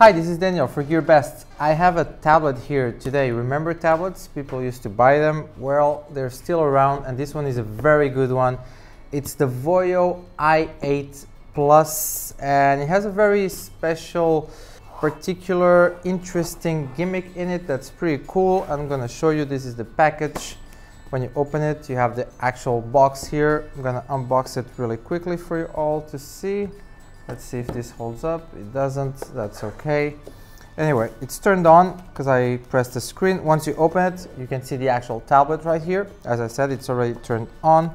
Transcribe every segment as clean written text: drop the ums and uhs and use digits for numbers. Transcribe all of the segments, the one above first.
Hi, this is Daniel for GearBest. I have a tablet here today. Remember tablets? People used to buy them. Well, they're still around, and this one is a very good one. It's the Voyo i8 Plus, and it has a very special, particular, interesting gimmick in it that's pretty cool. I'm gonna show you. This is the package. When you open it, you have the actual box here. I'm gonna unbox it really quickly for you all to see. Let's see if this holds up. It doesn't, that's okay. Anyway, it's turned on because I pressed the screen. Once you open it, you can see the actual tablet right here. As I said, it's already turned on.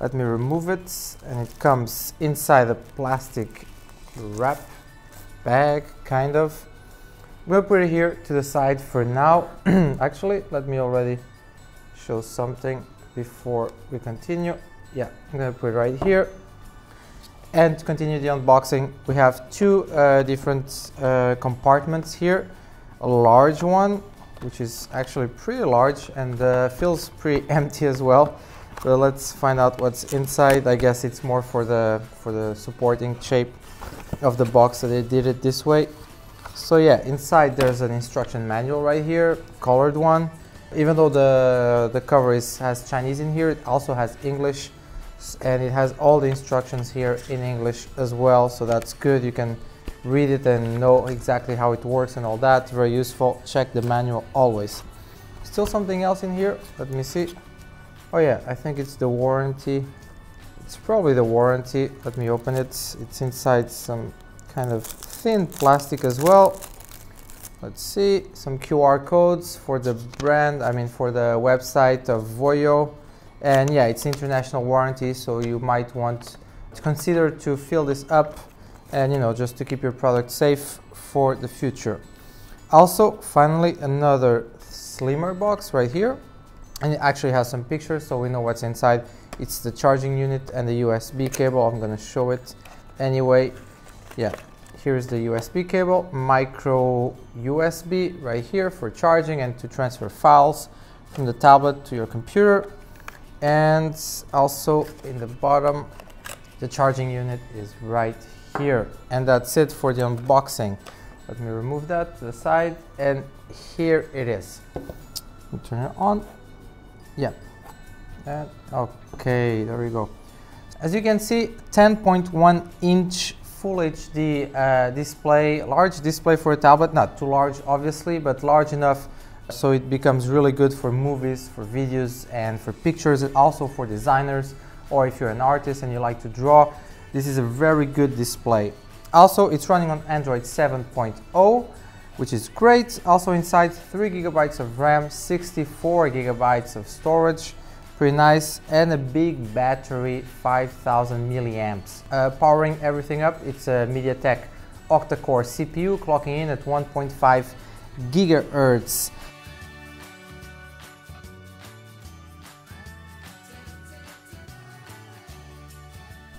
Let me remove it, and it comes inside a plastic wrap bag, kind of. We'll put it here to the side for now. Actually, let me already show something before we continue. Yeah, I'm gonna put it right here. And to continue the unboxing, we have two different compartments here. A large one, which is actually pretty large and feels pretty empty as well. So let's find out what's inside. I guess it's more for the supporting shape of the box that they did it this way. So yeah, inside there's an instruction manual right here, colored one. Even though the cover has Chinese in here, it also has English. And it has all the instructions here in English as well, so that's good. You can read it and know exactly how it works and all that. Very useful. Check the manual always. Still something else in here. Let me see. Oh yeah, I think it's the warranty. It's probably the warranty. Let me open it. It's inside some kind of thin plastic as well. Let's see. Some QR codes for the brand, for the website of Voyo. And yeah, it's international warranty, so you might want to consider to fill this up and, just to keep your product safe for the future. Also, finally, another slimmer box right here. And it actually has some pictures, so we know what's inside. It's the charging unit and the USB cable. I'm going to show it anyway. Yeah, here's the USB cable, micro USB right here for charging and to transfer files from the tablet to your computer. And also in the bottom, the charging unit is right here. And that's it for the unboxing. Let me remove that to the side, and here it is. Turn it on. Yeah. And okay, there we go. As you can see, 10.1 inch Full HD display, large display for a tablet. Not too large, obviously, but large enough so it becomes really good for movies, for videos, and for pictures, and also for designers, or if you're an artist and you like to draw. This is a very good display. Also, it's running on Android 7.0, which is great. Also inside, 3 GB of RAM, 64 GB of storage, pretty nice, and a big battery, 5000 milliamps. Powering everything up, it's a MediaTek octa-core CPU, clocking in at 1.5 GHz.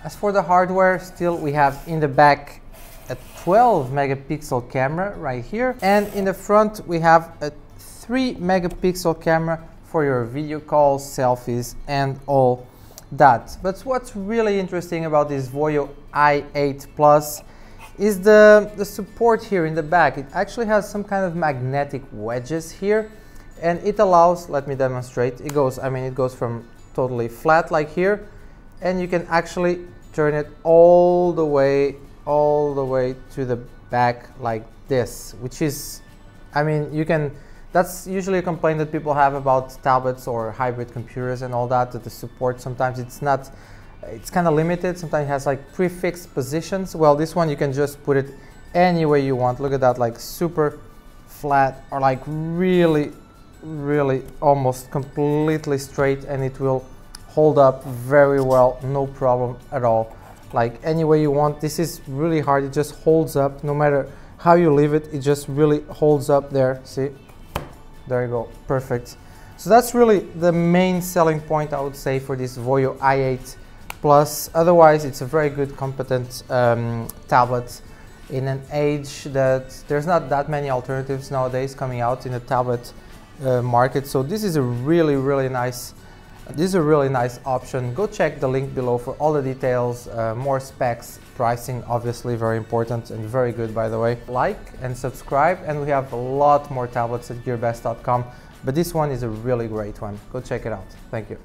As for the hardware, still we have in the back a 12 megapixel camera right here, and in the front we have a 3 megapixel camera for your video calls, selfies, and all that. But what's really interesting about this Voyo i8 Plus is the support here in the back. It actually has some kind of magnetic wedges here, and it allows, let me demonstrate, it goes from totally flat like here, and you can actually turn it all the way to the back like this, which is, that's usually a complaint that people have about tablets or hybrid computers and all that, that the support sometimes it's kind of limited. Sometimes it has like prefixed positions. Well, this one you can just put it any way you want. Look at that, like super flat or like really almost completely straight, and it will hold up very well, no problem at all. Like any way you want. This is really hard. It just holds up no matter how you leave it. It just really holds up there. See, there you go, perfect. So that's really the main selling point, I would say, for this Voyo i8 Plus. Otherwise, it's a very good, competent tablet in an age that there's not that many alternatives nowadays coming out in the tablet market. So this is a really nice This is a really nice option. Go check the link below for all the details, more specs, pricing, obviously very important and very good, by the way. Like and subscribe, and we have a lot more tablets at gearbest.com, but this one is a really great one. Go check it out. Thank you.